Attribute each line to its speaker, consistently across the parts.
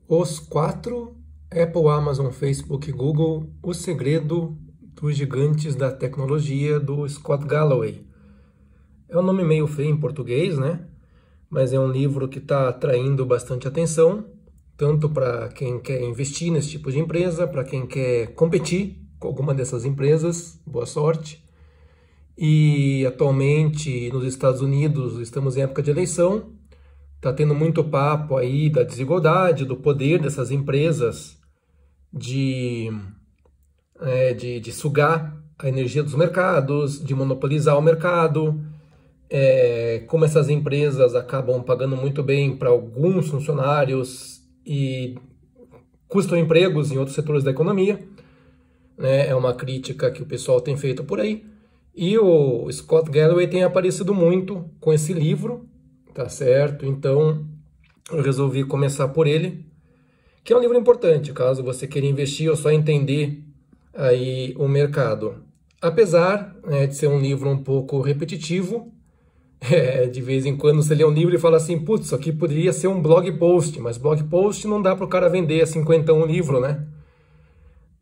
Speaker 1: Os quatro: Apple, Amazon, Facebook e Google, o segredo dos gigantes da tecnologia, do Scott Galloway. É um nome meio feio em português, né? Mas é um livro que está atraindo bastante atenção, tanto para quem quer investir nesse tipo de empresa, para quem quer competir com alguma dessas empresas, boa sorte. E atualmente nos Estados Unidos estamos em época de eleição. Está tendo muito papo aí da desigualdade, do poder dessas empresas de sugar a energia dos mercados, de monopolizar o mercado, como essas empresas acabam pagando muito bem para alguns funcionários e custam empregos em outros setores da economia. É uma crítica que o pessoal tem feito por aí. E o Scott Galloway tem aparecido muito com esse livro, tá certo? Então eu resolvi começar por ele, que é um livro importante, caso você queira investir ou só entender aí o mercado. Apesar, de ser um livro um pouco repetitivo, de vez em quando você lê um livro e fala assim, putz, isso aqui poderia ser um blog post, mas blog post não dá para o cara vender a 50 um livro, né?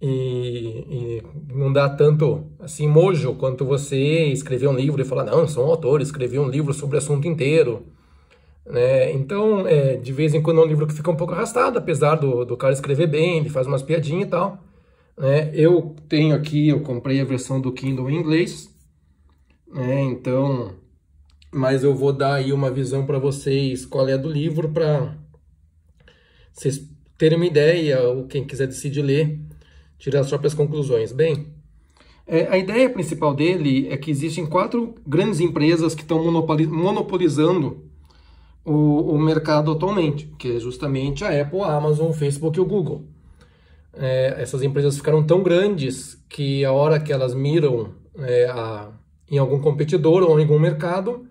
Speaker 1: E não dá tanto assim mojo quanto você escrever um livro e falar, não, eu sou um autor, escrevi um livro sobre o assunto inteiro, né? Então, de vez em quando é um livro que fica um pouco arrastado, apesar do cara escrever bem, ele faz umas piadinhas e tal, né? Eu tenho aqui, eu comprei a versão do Kindle em inglês, né? Então, mas eu vou dar aí uma visão para vocês qual é a do livro, para vocês terem uma ideia, ou quem quiser decidir ler, tirar as próprias conclusões. Bem, a ideia principal dele é que existem 4 grandes empresas que estão monopolizando o mercado atualmente, que é justamente a Apple, a Amazon, o Facebook e o Google. Essas empresas ficaram tão grandes que a hora que elas miram em algum competidor ou em algum mercado,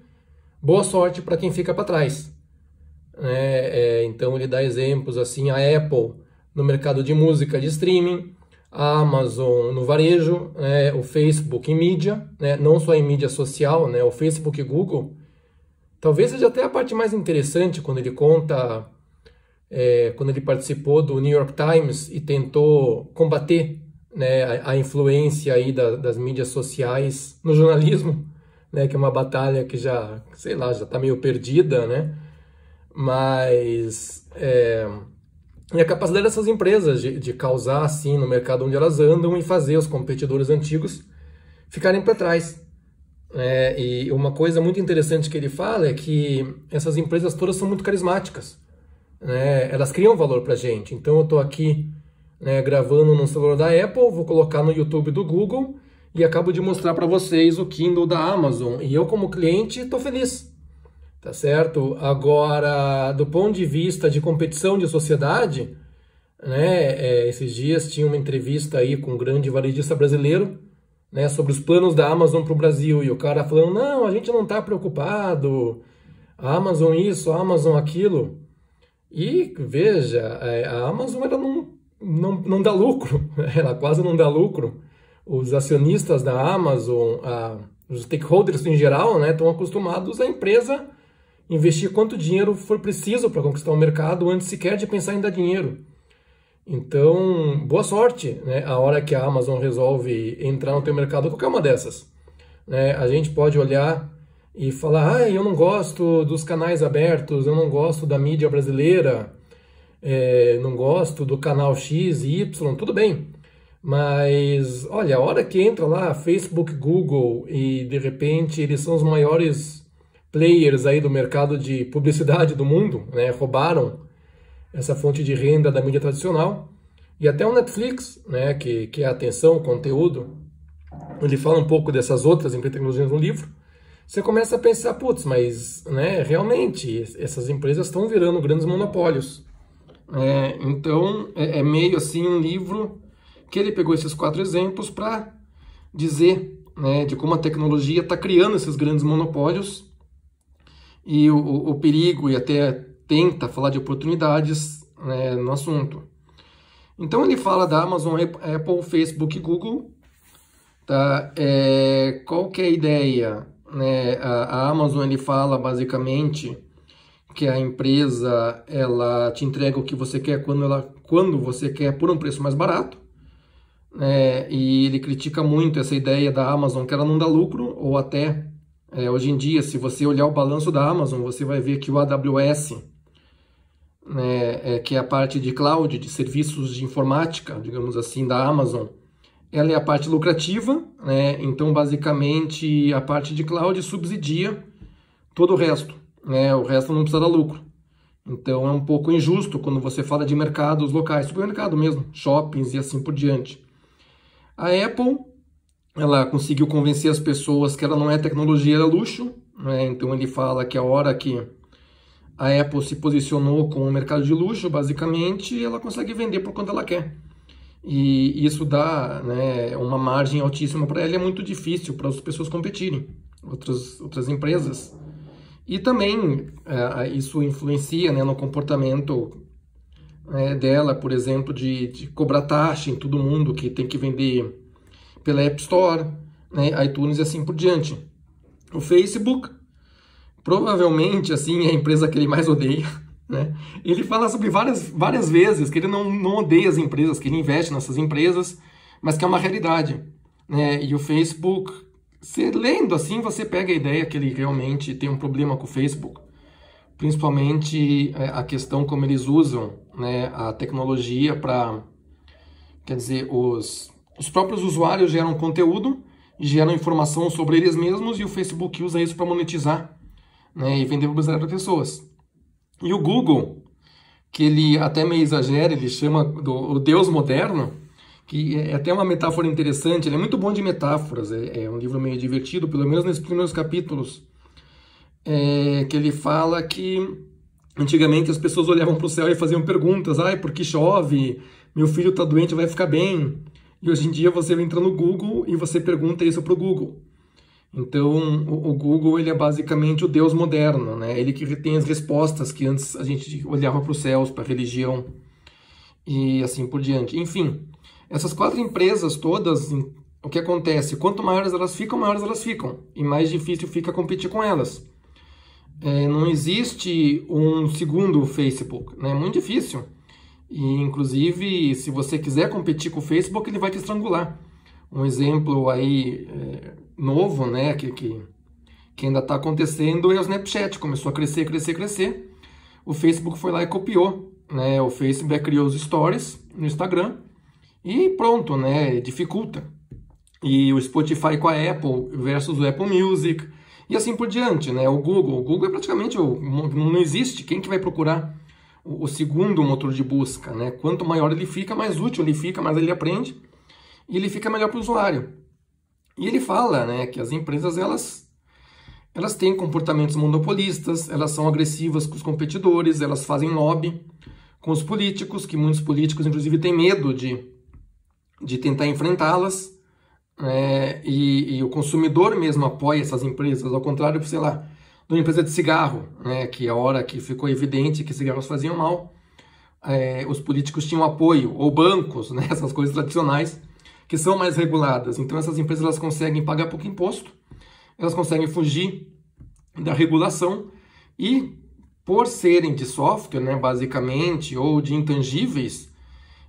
Speaker 1: boa sorte para quem fica para trás. Então ele dá exemplos assim, a Apple no mercado de música de streaming, a Amazon no varejo, o Facebook em mídia, não só em mídia social, o Facebook e Google. Talvez seja até a parte mais interessante quando ele conta, quando ele participou do New York Times e tentou combater, a influência aí das mídias sociais no jornalismo, que é uma batalha que já, sei lá, já está meio perdida, né? Mas e a capacidade dessas empresas de causar assim no mercado onde elas andam e fazer os competidores antigos ficarem para trás. E uma coisa muito interessante que ele fala é que essas empresas todas são muito carismáticas, elas criam valor para a gente. Então eu estou aqui, gravando no celular da Apple, vou colocar no YouTube do Google e acabo de mostrar para vocês o Kindle da Amazon, e eu como cliente estou feliz. Tá certo? Agora, do ponto de vista de competição de sociedade, esses dias tinha uma entrevista aí com um grande varejista brasileiro, sobre os planos da Amazon para o Brasil, e o cara falando, não, a gente não está preocupado, a Amazon isso, a Amazon aquilo. E veja, a Amazon ela não dá lucro, ela quase não dá lucro. Os acionistas da Amazon, os stakeholders em geral, estão acostumados à empresa investir quanto dinheiro for preciso para conquistar o mercado antes sequer de pensar em dar dinheiro. Então, boa sorte, a hora que a Amazon resolve entrar no teu mercado, qualquer uma dessas. A gente pode olhar e falar, eu não gosto dos canais abertos, eu não gosto da mídia brasileira, não gosto do canal X e Y, tudo bem. Mas, olha, a hora que entra lá Facebook, Google e de repente eles são os maiores players aí do mercado de publicidade do mundo, roubaram essa fonte de renda da mídia tradicional, e até o Netflix, que é a atenção, o conteúdo, ele fala um pouco dessas outras empresas de tecnologia no livro, você começa a pensar, putz, mas realmente essas empresas estão virando grandes monopólios. Então é meio assim um livro que ele pegou esses 4 exemplos para dizer de como a tecnologia está criando esses grandes monopólios, e o perigo, e até tenta falar de oportunidades no assunto. Então ele fala da Amazon, Apple, Facebook e Google. Tá? Qual que é a ideia? A Amazon ele fala basicamente que a empresa ela te entrega o que você quer quando você quer por um preço mais barato, né? E ele critica muito essa ideia da Amazon que ela não dá lucro, ou até hoje em dia, se você olhar o balanço da Amazon, você vai ver que o AWS, né, que é a parte de cloud, de serviços de informática, digamos assim, da Amazon, ela é a parte lucrativa, né? Então basicamente a parte de cloud subsidia todo o resto, né? O resto não precisa dar lucro. Então é um pouco injusto quando você fala de mercados locais, supermercado mesmo, shoppings e assim por diante. A Apple, ela conseguiu convencer as pessoas que ela não é tecnologia, ela é luxo, né? Então ele fala que a hora que a Apple se posicionou com o mercado de luxo, basicamente, ela consegue vender por quanto ela quer. E isso dá, né, uma margem altíssima para ela, é muito difícil para as pessoas competirem, outras empresas. E também isso influencia, né, no comportamento dela, por exemplo, de cobrar taxa em todo mundo que tem que vender pela App Store, né, iTunes e assim por diante. O Facebook, provavelmente, assim, é a empresa que ele mais odeia, né? Ele fala sobre várias vezes que ele não odeia as empresas, que ele investe nessas empresas, mas que é uma realidade, né? E o Facebook, lendo assim, você pega a ideia que ele realmente tem um problema com o Facebook, principalmente a questão como eles usam, né, a tecnologia para, quer dizer, os próprios usuários geram conteúdo, geram informação sobre eles mesmos e o Facebook usa isso para monetizar, né, e vender publicidade para pessoas. E o Google, que ele até meio exagera, ele chama o Deus moderno, que é até uma metáfora interessante, ele é muito bom de metáforas, é um livro meio divertido, pelo menos nesses primeiros capítulos, que ele fala que antigamente as pessoas olhavam para o céu e faziam perguntas, por que chove? Meu filho está doente, vai ficar bem? E hoje em dia você entra no Google e você pergunta isso para o Google. Então, o Google, ele é basicamente o Deus moderno, né? Ele que tem as respostas que antes a gente olhava para os céus, para a religião e assim por diante. Enfim, essas 4 empresas todas, o que acontece? Quanto maiores elas ficam, e mais difícil fica competir com elas. Não existe um segundo Facebook, né? É muito difícil. E, inclusive, se você quiser competir com o Facebook, ele vai te estrangular. Um exemplo aí novo, né, que ainda está acontecendo é o Snapchat. Começou a crescer. O Facebook foi lá e copiou, né? O Facebook criou os stories no Instagram e pronto, né? Dificulta. E o Spotify com a Apple versus o Apple Music e assim por diante, né? O Google é praticamente não existe. Quem que vai procurar o segundo motor de busca, né? Quanto maior ele fica, mais útil ele fica, mais ele aprende e ele fica melhor para o usuário. E ele fala, né, que as empresas elas têm comportamentos monopolistas, elas são agressivas com os competidores, elas fazem lobby com os políticos, que muitos políticos inclusive têm medo de tentar enfrentá-las, e o consumidor mesmo apoia essas empresas, ao contrário, sei lá, de uma empresa de cigarro, né, que a hora que ficou evidente que cigarros faziam mal, os políticos tinham apoio, ou bancos, né, essas coisas tradicionais, que são mais reguladas. Então essas empresas elas conseguem pagar pouco imposto, elas conseguem fugir da regulação e, por serem de software, né, basicamente, ou de intangíveis,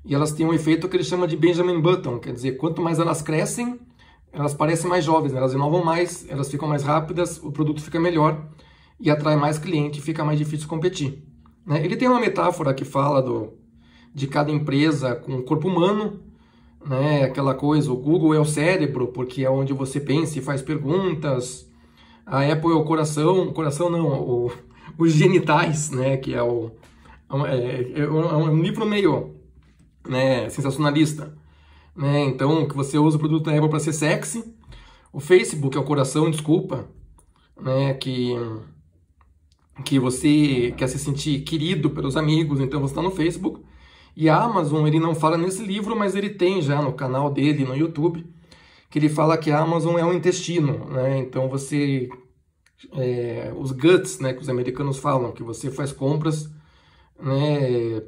Speaker 1: e elas têm um efeito que ele chama de Benjamin Button, quer dizer, quanto mais elas crescem, elas parecem mais jovens, né, elas inovam mais, elas ficam mais rápidas, o produto fica melhor e atrai mais cliente e fica mais difícil competir, né? Ele tem uma metáfora que fala de cada empresa com o corpo humano, né, aquela coisa, o Google é o cérebro, porque é onde você pensa e faz perguntas, a Apple é o coração não, os genitais, né, que é um livro meio, né, sensacionalista, né, então que você usa o produto da Apple para ser sexy, o Facebook é o coração, desculpa, né, que você quer se sentir querido pelos amigos, então você está no Facebook. E a Amazon, ele não fala nesse livro, mas ele tem já no canal dele, no YouTube, que ele fala que a Amazon é um intestino, né? Então você, os guts, né, que os americanos falam, que você faz compras, né,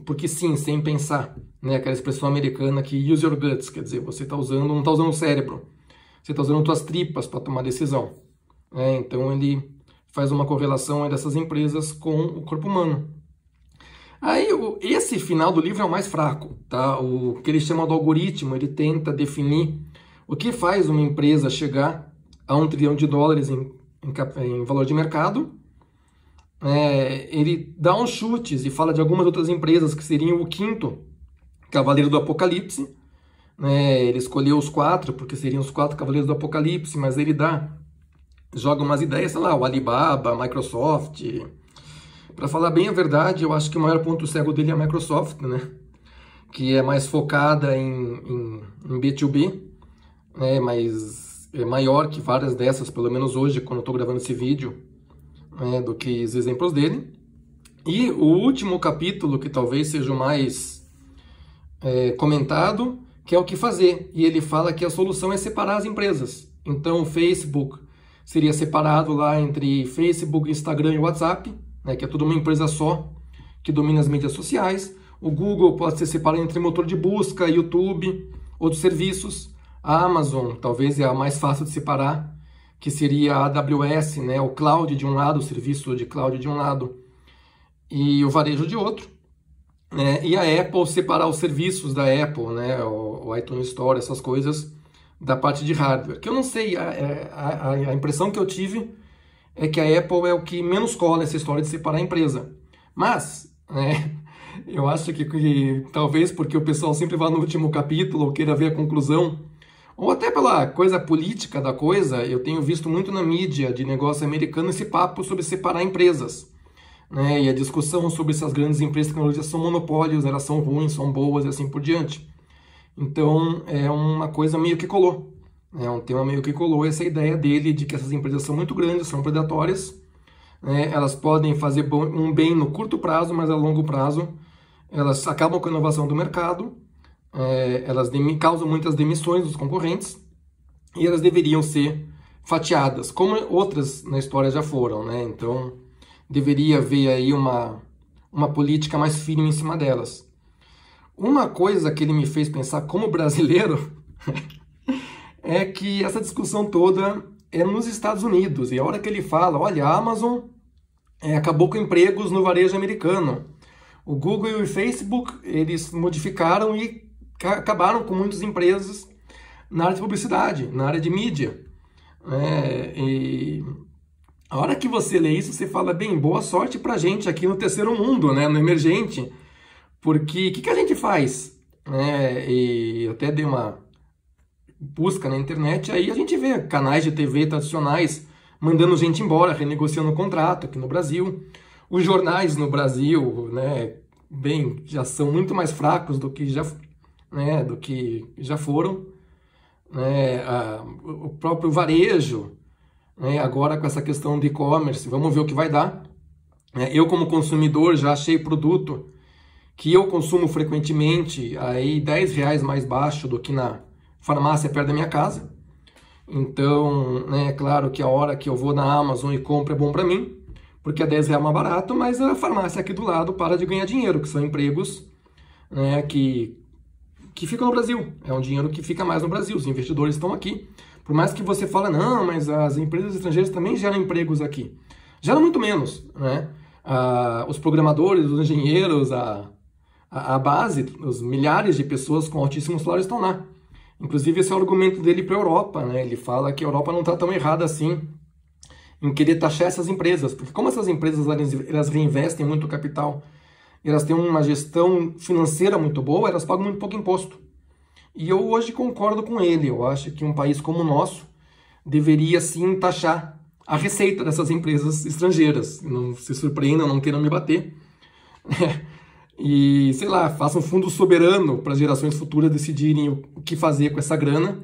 Speaker 1: porque sim, sem pensar, né? Aquela expressão americana que use your guts, quer dizer, você não está usando o cérebro, você está usando suas tripas para tomar decisão, né? Então ele faz uma correlação dessas empresas com o corpo humano. Aí, esse final do livro é o mais fraco, tá? O que ele chama do algoritmo, ele tenta definir o que faz uma empresa chegar a $1 trilhão em valor de mercado. Ele dá uns chutes e fala de algumas outras empresas que seriam o quinto cavaleiro do Apocalipse. Ele escolheu os 4, porque seriam os 4 cavaleiros do Apocalipse, mas ele joga umas ideias, sei lá, o Alibaba, a Microsoft. Para falar bem a verdade, eu acho que o maior ponto cego dele é a Microsoft, né? Que é mais focada em B2B, né? Mas é maior que várias dessas, pelo menos hoje, quando eu estou gravando esse vídeo, né? Do que os exemplos dele. E o último capítulo, que talvez seja o mais comentado, que é o que fazer. E ele fala que a solução é separar as empresas. Então o Facebook seria separado lá entre Facebook, Instagram e WhatsApp, né, que é tudo uma empresa só, que domina as mídias sociais. O Google pode ser separado entre motor de busca, YouTube, outros serviços. A Amazon talvez é a mais fácil de separar, que seria a AWS, né, o cloud de um lado, o serviço de cloud de um lado, e o varejo de outro. E a Apple separar os serviços da Apple, né, o iTunes Store, essas coisas, da parte de hardware. Que eu não sei, a impressão que eu tive é que a Apple é o que menos cola essa história de separar a empresa. Mas, eu acho que talvez porque o pessoal sempre vá no último capítulo ou queira ver a conclusão, ou até pela coisa política da coisa, eu tenho visto muito na mídia de negócio americano esse papo sobre separar empresas. E a discussão sobre se as grandes empresas de tecnologia são monopólios, elas são ruins, são boas e assim por diante. Então, é uma coisa meio que colou. É um tema meio que colou essa ideia dele de que essas empresas são muito grandes, são predatórias, elas podem fazer um bem no curto prazo, mas a longo prazo elas acabam com a inovação do mercado, elas causam muitas demissões dos concorrentes e elas deveriam ser fatiadas, como outras na história já foram, Então, deveria haver aí uma política mais firme em cima delas. Uma coisa que ele me fez pensar como brasileiro é que essa discussão toda é nos Estados Unidos. E a hora que ele fala, olha, a Amazon acabou com empregos no varejo americano. O Google e o Facebook, eles modificaram e acabaram com muitas empresas na área de publicidade, na área de mídia. E a hora que você lê isso, você fala, bem, boa sorte pra gente aqui no terceiro mundo, no emergente. Porque o que a gente faz? E eu até dei uma busca na internet, aí a gente vê canais de TV tradicionais mandando gente embora, renegociando o contrato aqui no Brasil. Os jornais no Brasil, já são muito mais fracos do que já foram. O próprio varejo, agora com essa questão de e-commerce, vamos ver o que vai dar. Eu, como consumidor, já achei produto que eu consumo frequentemente aí R$10 mais baixo do que na farmácia perto da minha casa. Então, é claro que a hora que eu vou na Amazon e compro é bom para mim, porque é R$10 mais barato, mas a farmácia aqui do lado para de ganhar dinheiro, que são empregos que ficam no Brasil. É um dinheiro que fica mais no Brasil, os investidores estão aqui. Por mais que você fale, não, mas as empresas estrangeiras também geram empregos aqui. Geram muito menos, os programadores, os engenheiros, a base, os milhares de pessoas com altíssimos salários estão lá. Inclusive, esse é o argumento dele para a Europa, Ele fala que a Europa não está tão errada assim em querer taxar essas empresas, porque como essas empresas elas reinvestem muito capital, e elas têm uma gestão financeira muito boa, elas pagam muito pouco imposto. E eu hoje concordo com ele, eu acho que um país como o nosso deveria sim taxar a receita dessas empresas estrangeiras. Não se surpreendam, não queiram me bater. E, sei lá, faça um fundo soberano para as gerações futuras decidirem o que fazer com essa grana,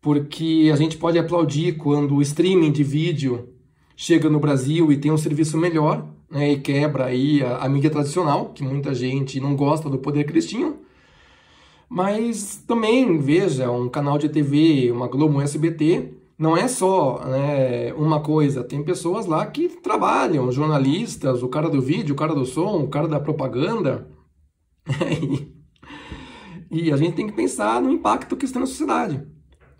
Speaker 1: porque a gente pode aplaudir quando o streaming de vídeo chega no Brasil e tem um serviço melhor, e quebra aí a mídia tradicional, que muita gente não gosta do poder que eles tinham. Mas também, veja, um canal de TV, uma Globo, um SBT, não é só uma coisa, tem pessoas lá que trabalham, jornalistas, o cara do vídeo, o cara do som, o cara da propaganda. E a gente tem que pensar no impacto que isso tem na sociedade.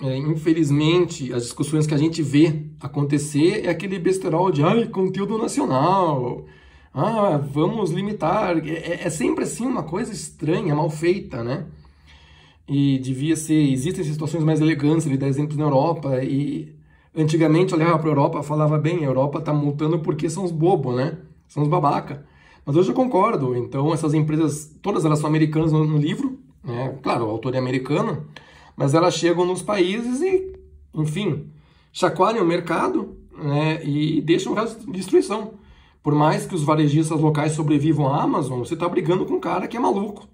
Speaker 1: infelizmente, as discussões que a gente vê acontecer é aquele besterol de conteúdo nacional, vamos limitar. É sempre assim uma coisa estranha, mal feita, né? E devia ser, existem situações mais elegantes, ele dá exemplos na Europa, e antigamente olhava para a Europa e falava, bem, a Europa está multando porque são os bobos, né? São os babaca. Mas hoje eu concordo, então essas empresas, todas elas são americanas no livro, né? Claro, o autor é americano, mas elas chegam nos países e, enfim, chacoalham o mercado, né? E deixam o resto de destruição. Por mais que os varejistas locais sobrevivam à Amazon, você está brigando com um cara que é maluco,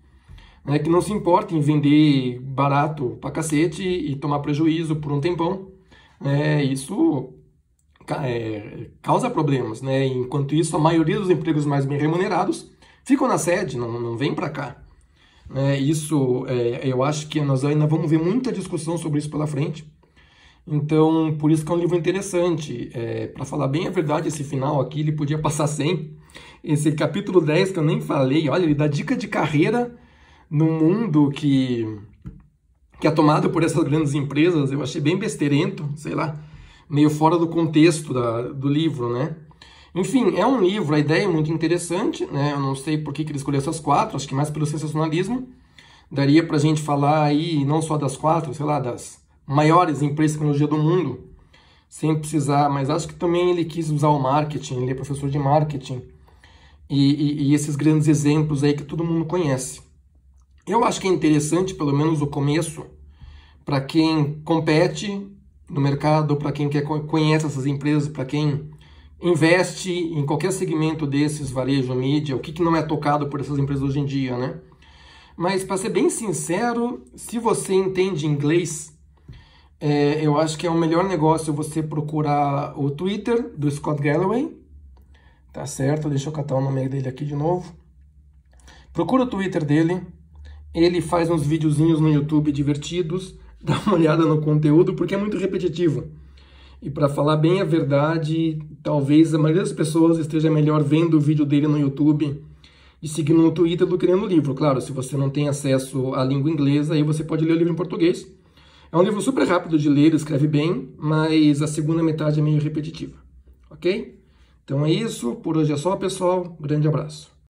Speaker 1: né, que não se importa em vender barato pra cacete e tomar prejuízo por um tempão. Isso causa problemas, né? Enquanto isso, a maioria dos empregos mais bem remunerados ficam na sede, não vem para cá. Eu acho que nós ainda vamos ver muita discussão sobre isso pela frente. Então, por isso que é um livro interessante. Para falar bem a verdade, esse final aqui, ele podia passar 100. Esse capítulo 10 que eu nem falei, olha, ele dá dica de carreira num mundo que é tomado por essas grandes empresas. Eu achei bem besteirento, sei lá, meio fora do contexto do livro, né? Enfim, é um livro, a ideia é muito interessante, né? Eu não sei por que ele escolheu essas 4, acho que mais pelo sensacionalismo. Daria pra gente falar aí, não só das 4, sei lá, das maiores empresas de tecnologia do mundo, sem precisar, mas acho que também ele quis usar o marketing, ele é professor de marketing, e esses grandes exemplos aí que todo mundo conhece. Eu acho que é interessante, pelo menos o começo, para quem compete no mercado, para quem conhece essas empresas, para quem investe em qualquer segmento desses, varejo, mídia, o que não é tocado por essas empresas hoje em dia, né? Mas, para ser bem sincero, se você entende inglês, eu acho que é o melhor negócio você procurar o Twitter do Scott Galloway, tá certo? Deixa eu catar o nome dele aqui de novo. Procura o Twitter dele. Ele faz uns videozinhos no YouTube divertidos, dá uma olhada no conteúdo, porque é muito repetitivo. E para falar bem a verdade, talvez a maioria das pessoas esteja melhor vendo o vídeo dele no YouTube e seguindo no Twitter do que lendo o livro. Claro, se você não tem acesso à língua inglesa, aí você pode ler o livro em português. É um livro super rápido de ler, escreve bem, mas a segunda metade é meio repetitiva. Ok? Então é isso, por hoje é só, pessoal. Grande abraço.